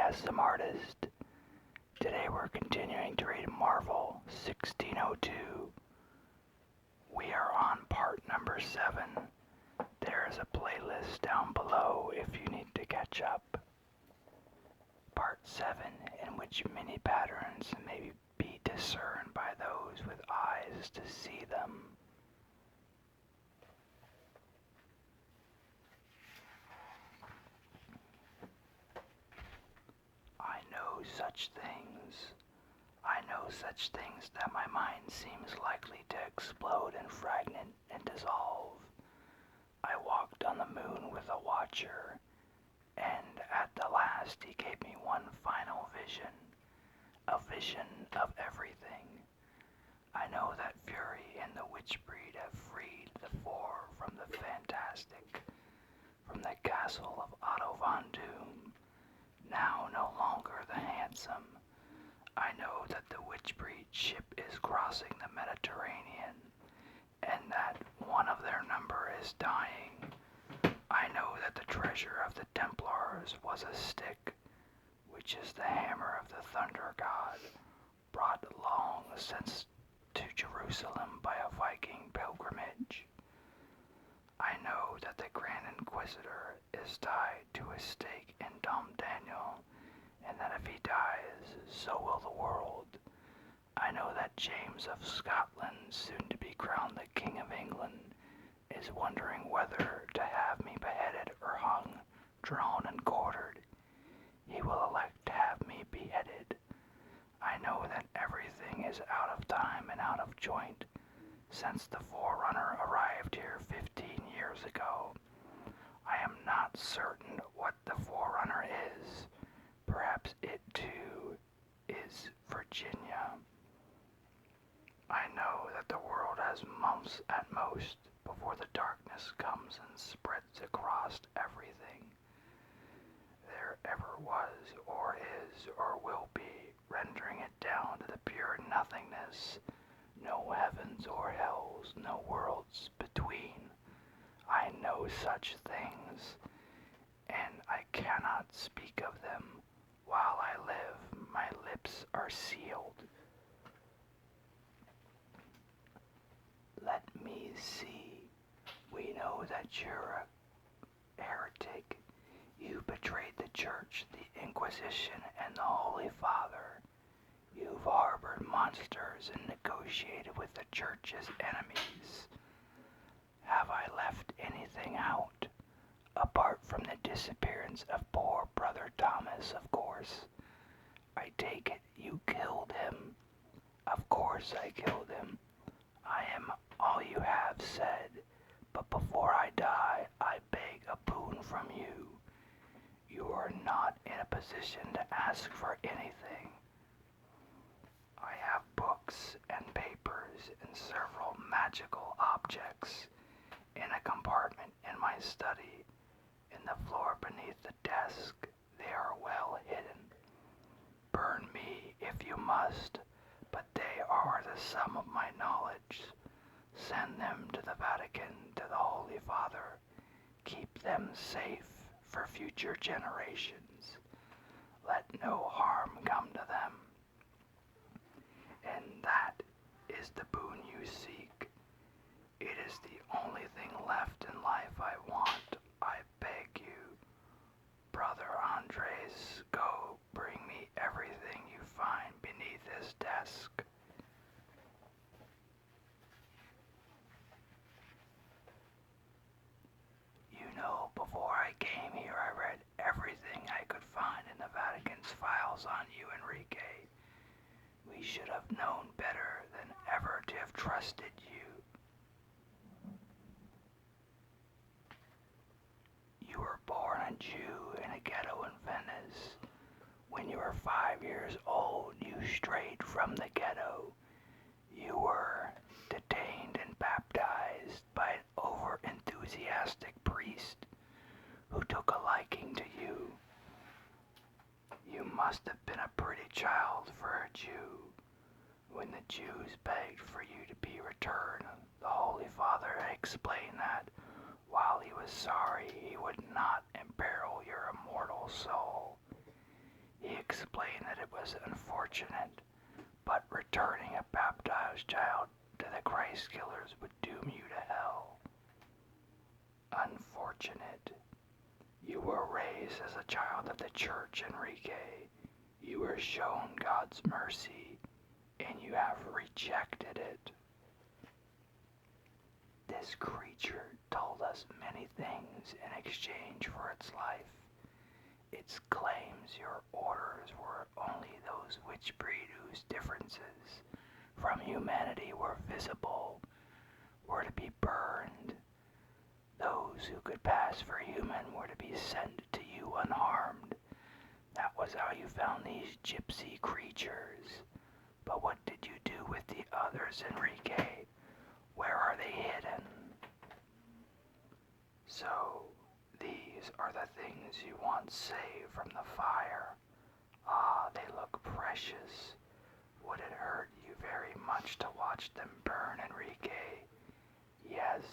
as some artist. Today we're continuing to read Marvel 1602. We are on part number 7. There is a playlist down below if you need to catch up. Part 7, in which many patterns may be discerned by those with eyes to see them. I know such things that my mind seems likely to explode and fragment and dissolve. I walked on the moon with a watcher, and at the last he gave me one final vision, a vision of everything. I know that Fury and the witch breed have freed the four from the fantastic, from the castle of Otto von Doom, now no longer the handsome. I know that the witch breed ship is crossing the Mediterranean, and that one of their number is dying. I know that the treasure of the Templars was a stick, which is the hammer of the thunder god, brought long since to Jerusalem by a Viking pilgrimage. I know that the Grand Inquisitor is tied to a stake in Dom Daniel, and that if he dies, so will the world. I know that James of Scotland, soon to be crowned the King of England, is wondering whether to have me beheaded or hung, drawn, and quartered. He will elect to have me beheaded. I know that everything is out of time and out of joint since the Forerunner arrived here 15 years ago. I am not certain what the Forerunner is. Perhaps it too is Virginia. I know that the world has months at most before the darkness comes and spreads across everything there ever was or is or will be, rendering it down to the pure nothingness. No heavens or hells, no worlds between. I know such things, and I cannot speak of them. While I live, my lips are sealed. Let me see. We know that you're a heretic. You betrayed the Church, the Inquisition, and the Holy Father. You've harbored monsters and negotiated with the Church's enemies. Have I left anything out? Apart from the disappearance of poor brother Thomas, of course. I take it you killed him. Of course I killed him. I am all you have said, but before I die, I beg a boon from you. You are not in a position to ask for anything. I have books and papers and several magical objects in a compartment in my study. In the floor beneath the desk, they are well hidden. Burn me if you must, but they are the sum of my knowledge. Send them to the Vatican, to the Holy Father. Keep them safe for future generations. Let no harm come to them. And that is the boon you seek. It is the only thing left in life I want. I beg you. Brother Andres, go bring me everything you find beneath his desk. You know, before I came here, I read everything I could find in the Vatican's files on you, Enrique. We should have known better than ever to have trusted you. You were born a Jew in a ghetto in Venice. When you were 5 years old, you strayed from the ghetto. You were detained and baptized by an over-enthusiastic priest who took a liking to you. You must have been a pretty child for a Jew. When the Jews begged for you to be returned, the Holy Father explained that while he was sorry he would not imperil your immortal soul, he explained that it was unfortunate, but returning a baptized child to the Christ killers would doom you to hell. Unfortunate. You were raised as a child of the church, Enrique. You were shown God's mercy, and you have rejected it. This creature told us many things in exchange for its life. It claims your orders were only those which breed whose differences from humanity were visible, were to be burned. Those who could pass for human were to be sent to you unharmed. That was how you found these gypsy creatures. But what did you do with the others, Enrique? Where are they hidden? So, these are the things you once saved from the fire. Ah, they look precious. Would it hurt you very much to watch them burn, Enrique? Yes.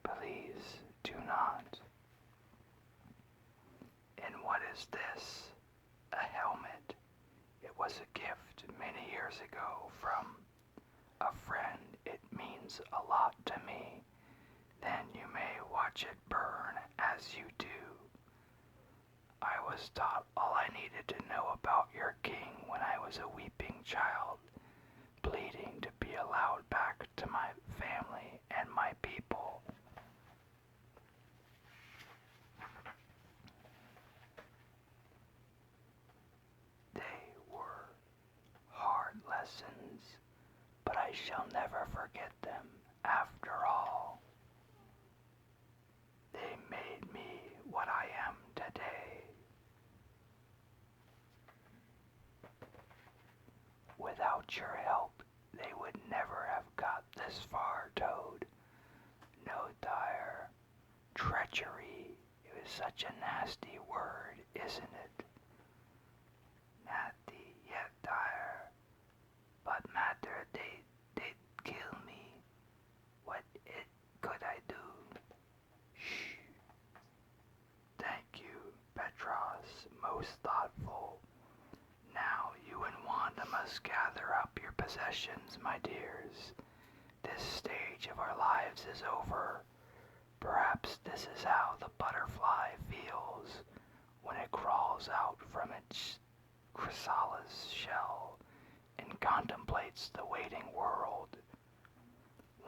Please do not. And what is this? A helmet. It was a gift many years ago from a friend. It means a lot to me. Then you may watch it burn as you do. I was taught all I needed to know about your king when I was a weeping child, pleading to be allowed back to my family and my people. They were hard lessons, but I shall never forget them after all. They made me what I am today. Without your help, they would never have got this far, Toad. No, Dyer. Treachery. It was such a nasty word, isn't it? Nasty, yet Dyer. But matter, they'd kill me. What could I do? Shh. Thank you, Petros, most thoughtful. Now you and Wanda must gather up your possessions, my dears. This stage of our lives is over. Perhaps this is how the butterfly feels when it crawls out from its chrysalis shell and contemplates the waiting world.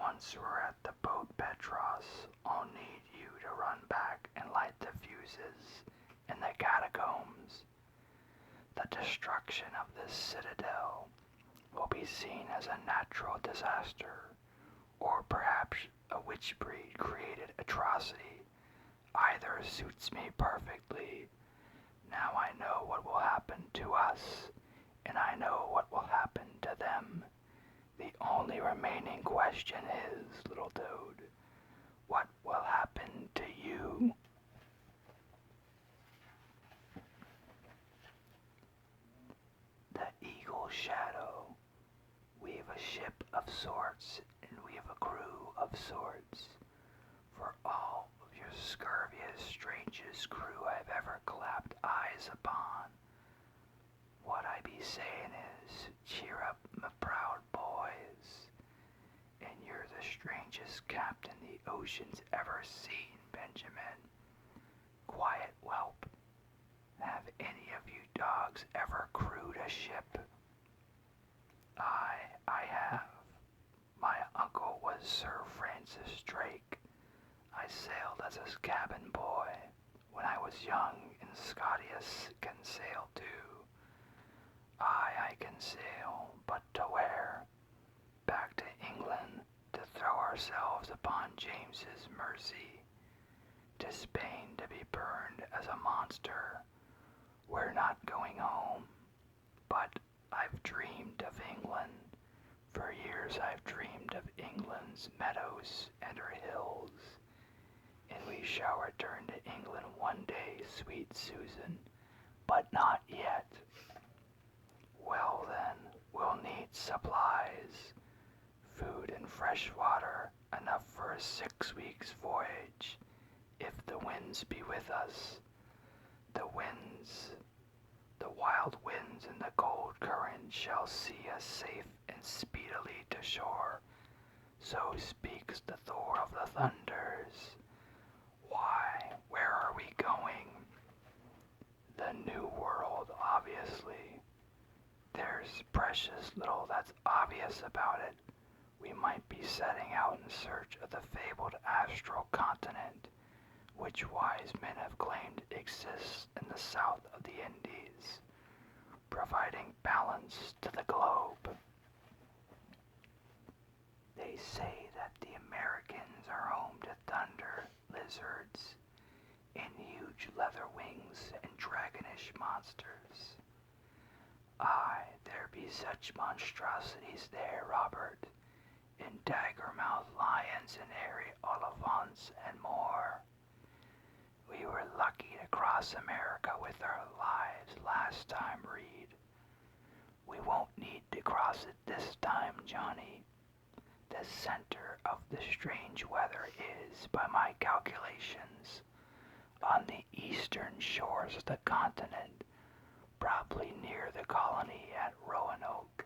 Once we're at the boat, Petros, I'll need you to run back and light the fuses in the catacombs. The destruction of this citadel will be seen as a natural disaster, or perhaps a witch breed created atrocity. Either suits me perfectly. Now I know what will happen to us, and I know what will happen to them. The only remaining question is, little Toad, what will happen to you? The Eagle Shadow. We've a ship of sorts, and we've a crew of sorts. For all of your scurviest, strangest crew I've ever clapped eyes upon. What I be saying is, cheer up, my proud boys. And you're the strangest captain the ocean's ever seen, Benjamin. Quiet whelp. Have any of you dogs ever crewed a ship? I have. My uncle was Sir Francis Drake. I sailed as his cabin boy. When I was young, and Scotius can sail too. I can sail, but to where? Back to England, to throw ourselves upon James's mercy. To Spain to be burned as a monster. We're not going home, but I've dreamed of England. For years I've dreamed of England's meadows and her hills. And we shall return to England one day, sweet Susan, but not yet. Well then, we'll need supplies, food and fresh water, enough for a 6 weeks voyage, if the winds be with us. The winds The wild winds and the cold current shall see us safe and speedily to shore. So speaks the Thor of the thunders. Why, where are we going? The New World, obviously. There's precious little that's obvious about it. We might be setting out in search of the fabled astral continent, which wise men have claimed exists in the south of the Indies, providing balance to the globe. They say that the Americans are home to thunder, lizards, and huge leather wings and dragonish monsters. Aye, there be such monstrosities there, Robert, and dagger-mouthed lions and hairy olifants and more. We were lucky to cross America with our lives last time, Reed. We won't need to cross it this time, Johnny. The center of the strange weather is, by my calculations, on the eastern shores of the continent, probably near the colony at Roanoke.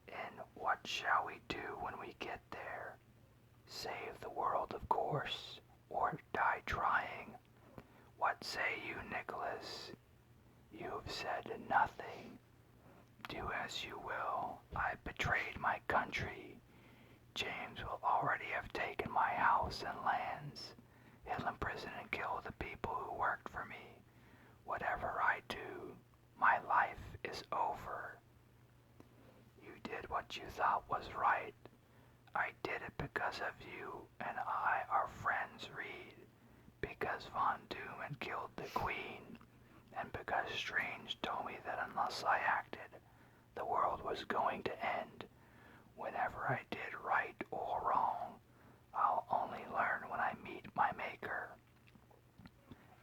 And what shall we do when we get there? Save the world, of course, or die trying. What say you, Nicholas? You've said nothing. Do as you will. I betrayed my country. James will already have taken my house and lands. He'll imprison and kill the people who worked for me. Whatever I do, my life is over. You did what you thought was right. I did it because of you and I are friends, Reed. Because Von Doom had killed the Queen, and because Strange told me that unless I acted, the world was going to end. Whenever I did right or wrong, I'll only learn when I meet my Maker.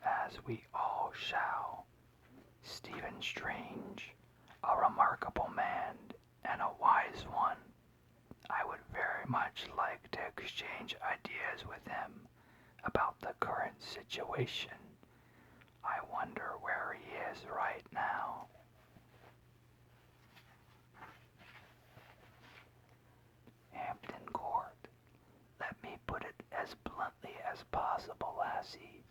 As we all shall. Stephen Strange, a remarkable man and a wise one. I would very much like to exchange ideas with him about the current situation. I wonder where he is right now. Hampton Court. Let me put it as bluntly as possible, lassie.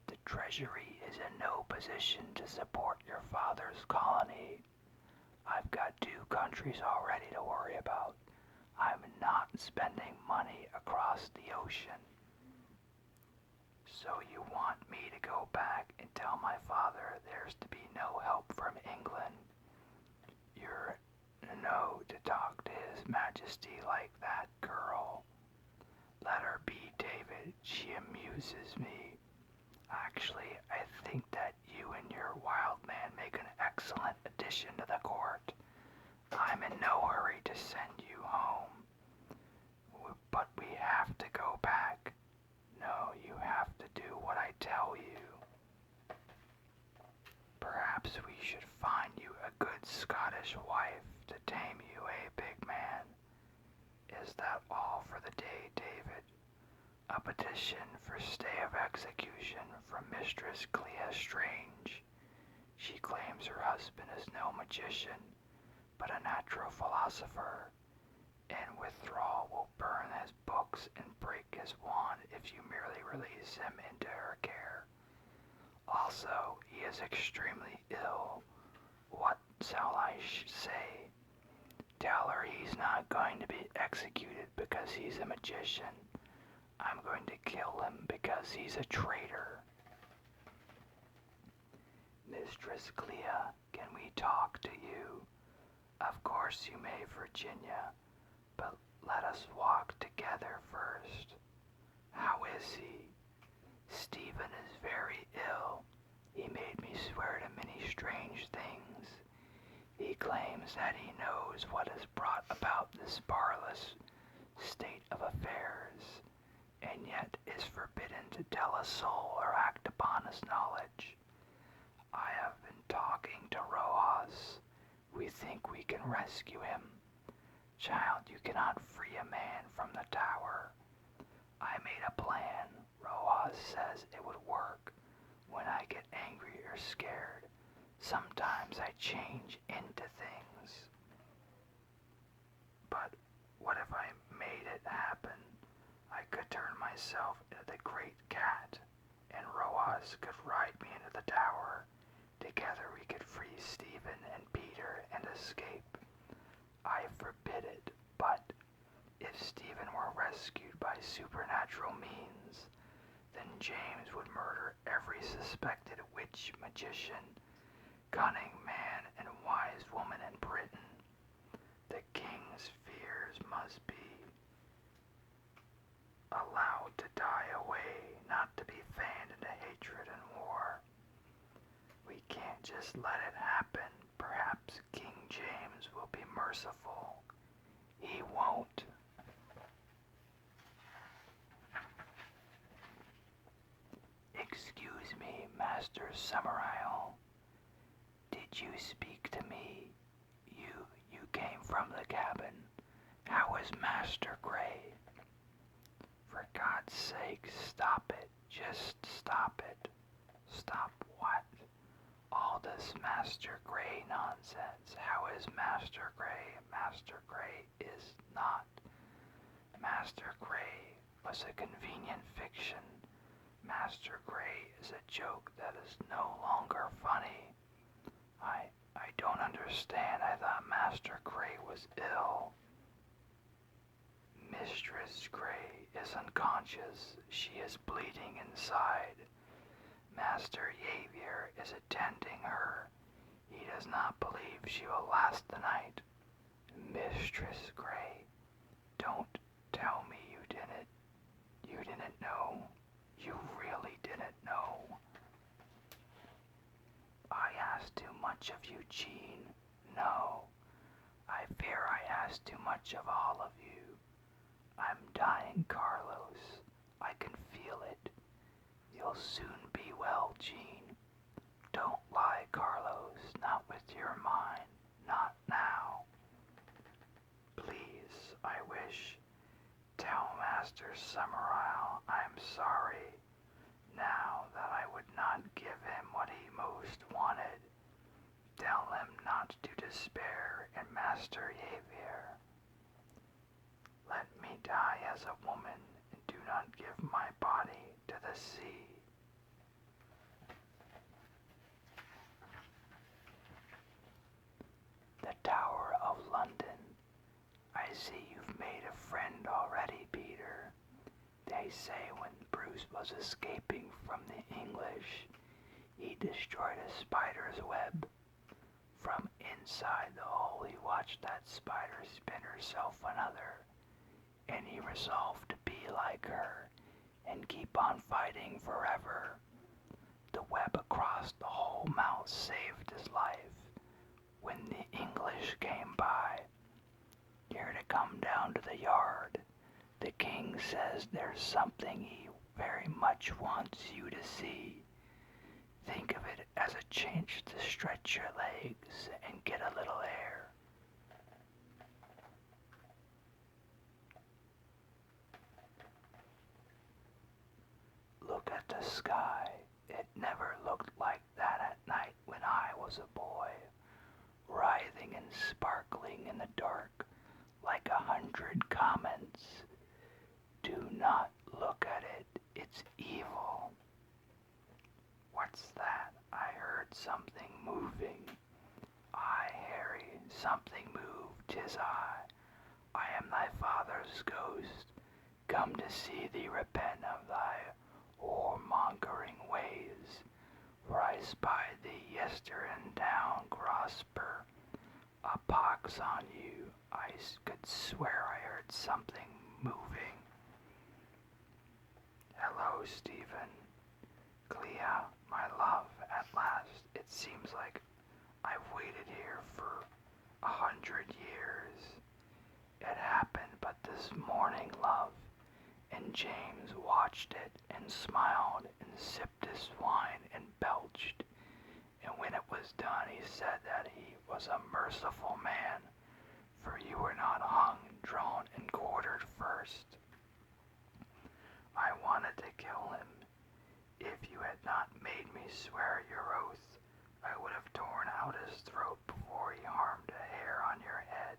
The Treasury is in no position to support your father's colony. I've got 2 countries already to worry about. I'm not spending money across the ocean. So you want me to go back and tell my father there's to be no help from England? You're no to talk to His Majesty like that, girl. Let her be, David. She amuses me. Actually, I think that you and your wild man make an excellent addition to the court. I'm in no hurry to send you home. But we have to go back. No, you have to do what I tell you. Perhaps we should find you a good Scottish wife to tame you, big man? Is that all for the day, David? A petition for stay of execution from Mistress Clea Strange. She claims her husband is no magician, but a natural philosopher, and withdrawal will burn his books and break his wand if you merely release him into her care. Also, he is extremely ill. What shall I say? Tell her he's not going to be executed because he's a magician. I'm going to kill him because he's a traitor. Mistress Clea, can we talk to you? Of course you may, Virginia, but let us walk together first. How is he? Stephen is very ill. He made me swear to many strange things. He claims that he knows what has brought about this parlous state of affairs, and yet is forbidden to tell a soul or act upon his knowledge. I have been talking to Rojas. We think we can rescue him. Child, you cannot free a man from the tower. I made a plan. Rojas says it would work when I get angry or scared. Sometimes I change into things. But what if I made it happen? I could turn myself into the great cat, and Roaz could ride me into the tower. Together we could free Stephen and Peter and escape. I forbid it, but if Stephen were rescued by supernatural means, then James would murder every suspected witch, magician, cunning man, and wise woman in Britain. The king's fears must be allowed to die away, not to be fanned into hatred and war. We can't just let it happen. Perhaps King James will be merciful. He won't. Excuse me, Master Summerisle. Did you speak to me? You came from the cabin. How is Master Gray? For God's sake, stop it. Just stop it. Stop what? All this Master Gray nonsense. How is Master Gray? Master Gray is not. Master Gray was a convenient fiction. Master Gray is a joke that is no longer funny. I don't understand. I thought Master Gray was ill. Mistress Gray is unconscious. She is bleeding inside. Master Xavier is attending her. He does not believe she will last the night. Mistress Gray, don't tell me you didn't know. You really didn't know. I asked too much of you, Jean. No, I fear I asked too much of all of you. I'm dying, Carlos. I can feel it. You'll soon be well, Jean. Don't lie, Carlos. Not with your mind. Not now. Please, I wish. Tell Master Summerisle I'm sorry. Now that I would not give him what he most wanted. Tell him not to despair in Master Xavier. Let me die as a woman, and do not give my body to the sea. The Tower of London. I see you've made a friend already, Peter. They say when Bruce was escaping from the English, he destroyed a spider's web. From inside the hole he watched that spider spin herself another, and he resolved to be like her and keep on fighting forever. The web across the whole mouth saved his life. When the English came by, you're to come down to the yard. The king says there's something he very much wants you to see. Think of it as a chance to stretch your legs and get a little air. Look at the sky. It never looked like that at night when I was a boy, writhing and sparkling in the dark like 100 comets. Do not look at it. It's evil. What's that? I heard something moving. Aye, Harry, something moved. 'Tis I am thy father's ghost, come to see thee repent of thy whoremongering ways. For I spied thee yester in town, Grosper. A pox on you. I could swear I heard something moving. Hello, Stephen. Clea, my love, at last. It seems like I've waited here for 100 years. It happened but this morning, love, and James watched it and smiled and sipped his wine and belched. And when it was done, he said that he was a merciful man, for you were not hung, drawn, and quartered first. I wanted to kill him. If you had not made me swear your oath, I would have torn throat before he harmed a hair on your head.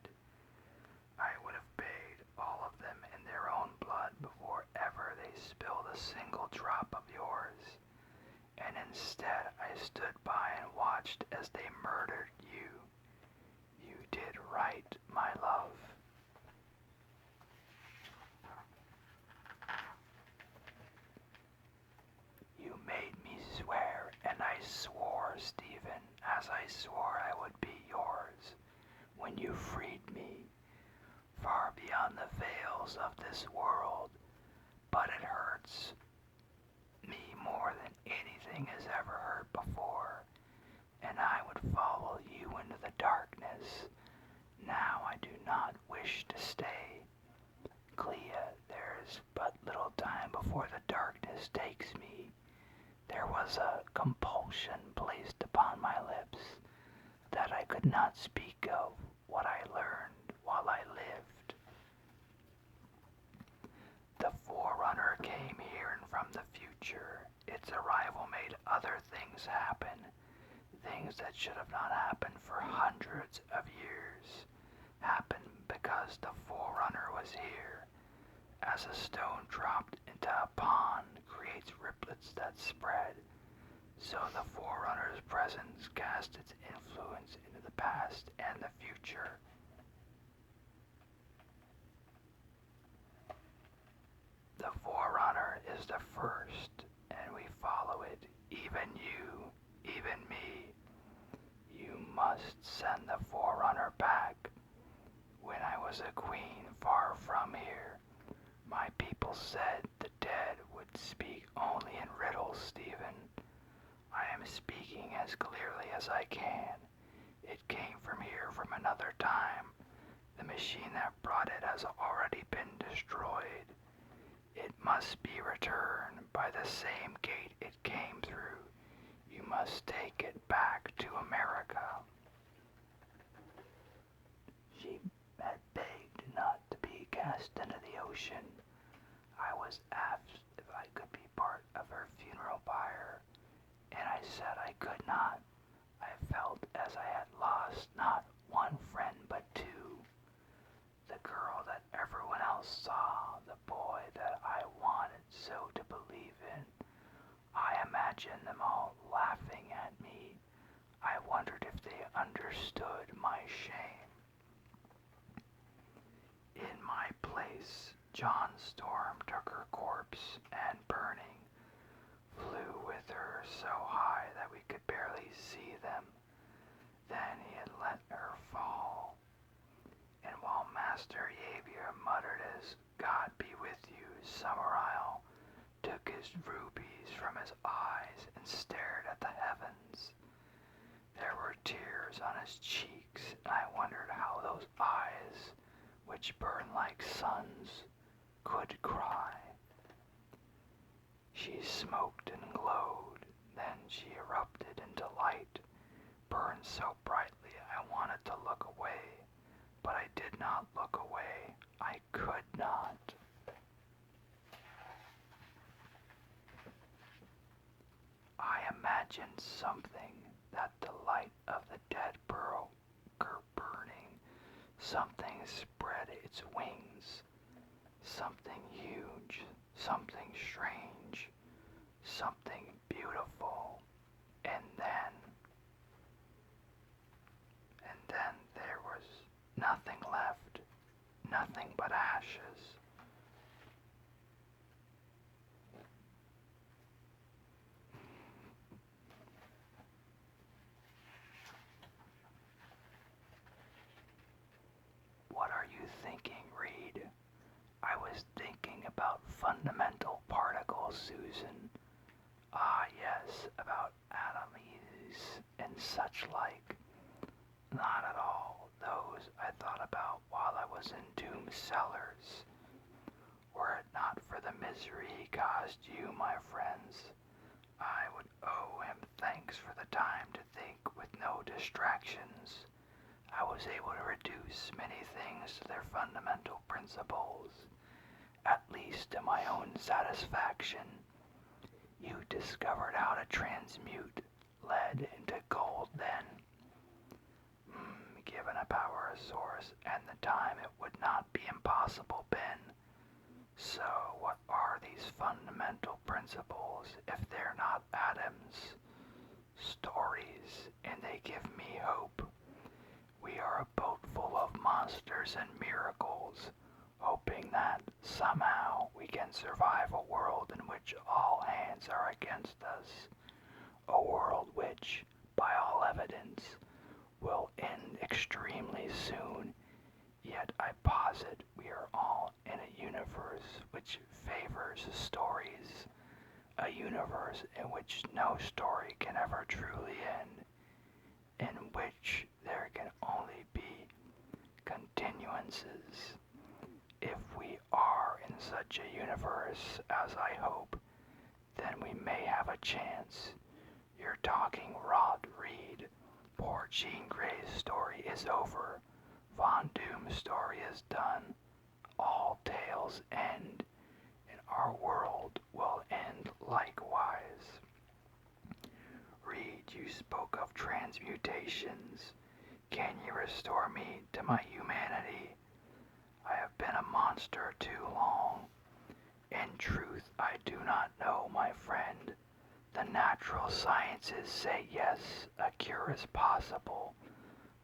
I would have paid all of them in their own blood before ever they spilled a single drop of yours. And instead I stood by and watched as they murdered you. You did right, my love. You made me swear, and I swore, Stephen, as I swore I would be yours when you freed me, far beyond the veils of this world. But it hurts me more than anything has ever hurt before, and I would follow you into the darkness. Now I do not wish to stay. Clea, there is but little time before the darkness takes me. There was a compulsion placed upon my lips that I could not speak of what I learned while I lived. The Forerunner came here and from the future. Its arrival made other things happen, things that should have not happened for hundreds of years, happened because the Forerunner was here. As a stone dropped into a pond creates riplets that spread, so the Forerunner's presence cast its influence into the past and the future. The Forerunner is the first, and we follow it, even you, even me. You must send the Forerunner back. When I was a queen far from here, my people said the dead would speak only in riddles, Stephen. I am speaking as clearly as I can. It came from here from another time. The machine that brought it has already been destroyed. It must be returned by the same gate it came through. You must take it back to America. She had begged not to be cast into the ocean. I was asked if I could be part of her funeral pyre, and I said I could not. I felt as I had lost not one friend but two. The girl that everyone else saw, the boy that I wanted so to believe in. I imagined them all laughing at me. I wondered if they understood my shame. In my place, John Storm took her corpse and burning, flew with her so high that we could barely see them. Then he had let her fall. And while Master Yavier muttered as God be with you, Summerisle took his rubies from his eyes and stared at the heavens. There were tears on his cheeks, and I wondered how those eyes, which burn like suns, could cry. She smoked and glowed, then she erupted into light, burned so brightly I wanted to look away, but I did not look away. I could not. I imagined something, that the light of the dead burning, something spread its wings, something huge, something strange, something beautiful, and then there was nothing left, nothing but ashes. What are you thinking, Reed? I was thinking about fundamental particles, Susan. Ah, yes, about atoms and such like. Not at all. Those I thought about while I was in Doom's cellars. Were it not for the misery he caused you, my friends, I would owe him thanks for the time to think with no distractions. I was able to reduce many things to their fundamental principles, at least to my own satisfaction. You discovered how to transmute lead into gold then. universe and the time it would not be impossible been. So what are these fundamental principles if they're not atoms? Stories, and they give me hope. We are a boat full of monsters and miracles, hoping that somehow we can survive a world in which all hands are against us. A world which, by all evidence, will end extremely soon, yet I posit we are all in a universe which favors stories, a universe in which no story can ever truly end, in which there can only be continuances. If we are in such a universe as I hope, then we may have a chance. You're talking Rod Reed. Poor Jean Grey's story is over. Von Doom's story is done. All tales end, and our world will end likewise. Reed, you spoke of transmutations. Can you restore me to my humanity? I have been a monster too long. In truth, I do not know, my friend. The natural sciences say yes, a cure is possible,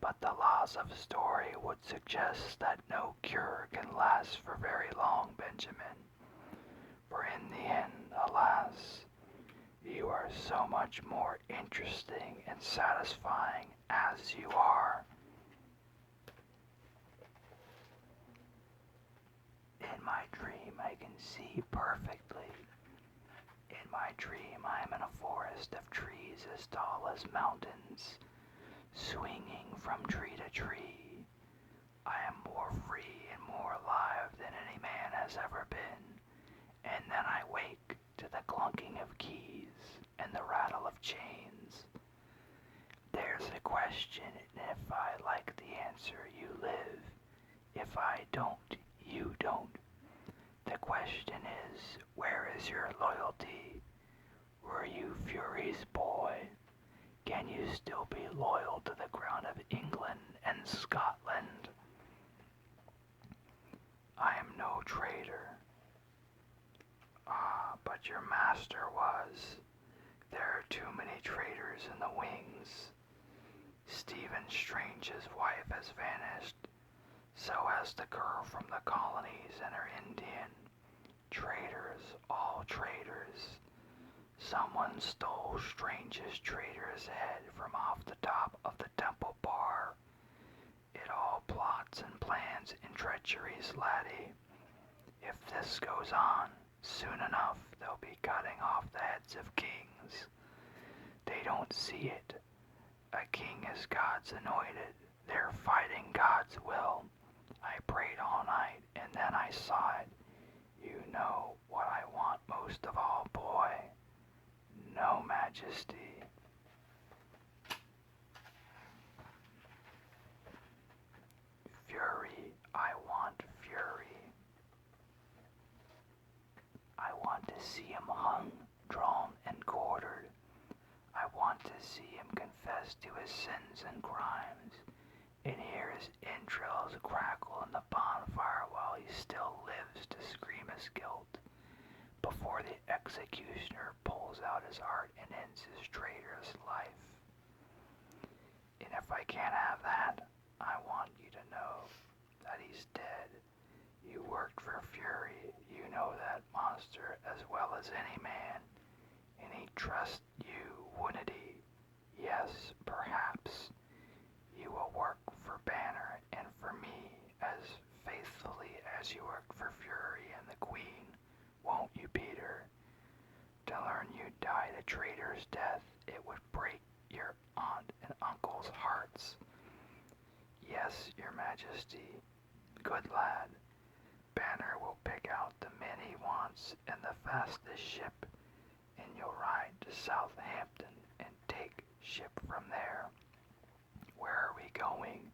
but the laws of story would suggest that no cure can last for very long, Benjamin. For in the end, alas, you are so much more interesting and satisfying as you are. In my dream, I can see perfectly. In my dream, I am in a forest of trees as tall as mountains, swinging from tree to tree. I am more free and more alive than any man has ever been. And then I wake to the clunking of keys and the rattle of chains. There's a question, and if I like the answer, you live. If I don't, you don't. The question is, where is your loyalty? Were you Fury's boy? Can you still be loyal to the crown of England and Scotland? I am no traitor. But your master was. There are too many traitors in the wings. Stephen Strange's wife has vanished. So has the girl from the colonies and her Indian. Traitors, all traitors. Someone stole Strange's traitor's head from off the top of the temple bar. It all plots and plans and treacheries, laddie. If this goes on, soon enough they'll be cutting off the heads of kings. They don't see it. A king is God's anointed. They're fighting God's will. I prayed all night, and then I saw it. You know what I want most of all, boy. No majesty. Fury, I want fury. I want to see him hung, drawn, and quartered. I want to see him confess to his sins and crimes, and hear his entrails crackle in the bonfire while he still lives to scream his guilt, before the executioner pulls out his heart and ends his traitor's life. And if I can't have that, I want you to know that he's dead. You worked for Fury, you know that monster as well as any man, and he trusts you, wouldn't he? Yes, perhaps. You will work for Banner and for me as faithfully as you worked for Fury and the Queen, won't you, Peter? To learn you died a traitor's death, it would break your aunt and uncle's hearts. Yes, your majesty. Good lad. Banner will pick out the men he wants and the fastest ship, and you'll ride to Southampton and take ship from there. Where are we going?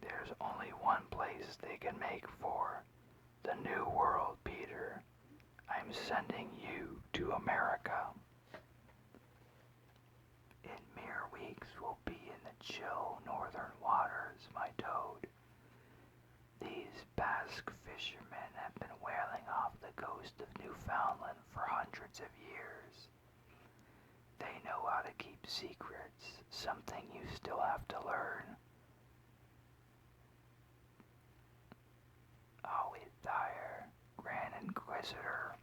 There's only one place they can make for. The New World, Peter. I'm sending you to America. In mere weeks we'll be in the chill northern waters, my toad. fishermen have been whaling off the coast of Newfoundland for hundreds of years. They know how to keep secrets, something you still have to learn. Always dire, Grand Inquisitor.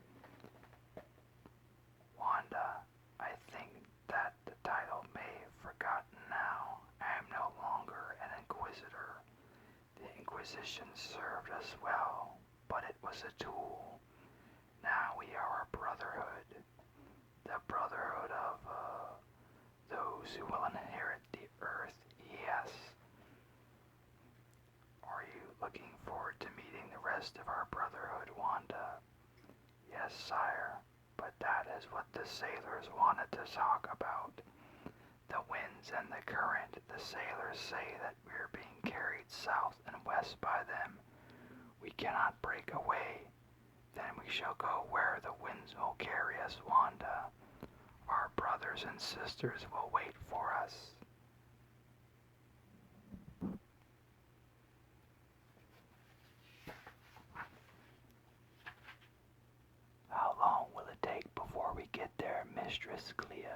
Wanda, I think that the title may have forgotten now. I am no longer an Inquisitor. The Inquisition served us well, but it was a tool. Now we are a brotherhood. The brotherhood of, those who will inherit the earth, yes. Are you looking forward to meeting the rest of our brotherhood, Wanda? Yes, sire, but that is what the sailors wanted to talk about. The winds and the current. The sailors say that we're being carried south and west by them. We cannot break away. Then we shall go where the winds will carry us, Wanda. Our brothers and sisters will wait for us. How long will it take before we get there, Mistress Clea?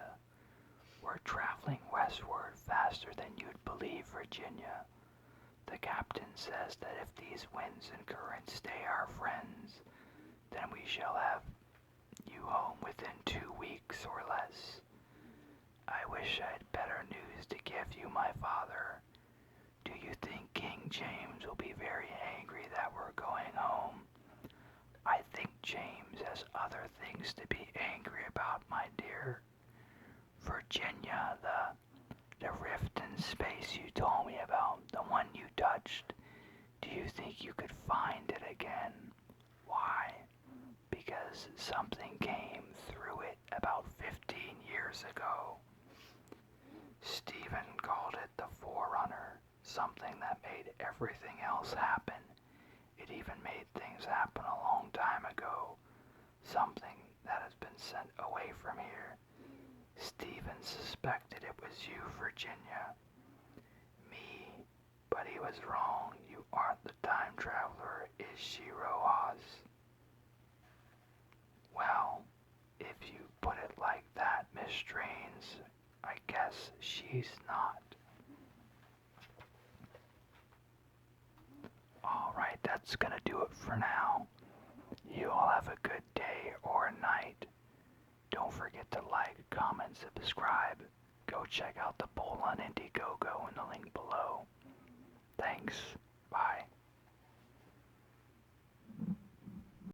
We're traveling westward faster than you'd believe, Virginia. The captain says that if these winds and currents stay our friends, then we shall have you home within 2 weeks or less. I wish I had better news to give you, my father. Do you think King James will be very angry that we're going home? I think James has other things to be angry about, my dear. Virginia, the rift in space you told me about, the one you touched, do you think you could find it again? Why? Because something came through it about 15 years ago. Stephen called it the Forerunner, something that made everything else happen. It even made things happen a long time ago, something that has been sent away from here. Stephen suspected it was you, Virginia. Me, but he was wrong. You aren't the time traveler, is she, Rojas? Well, if you put it like that, Miss Strains, I guess she's not. Alright, that's gonna do it for now. You all have a good day or night. Don't forget to like, comment, subscribe. Go check out the poll on Indiegogo in the link below.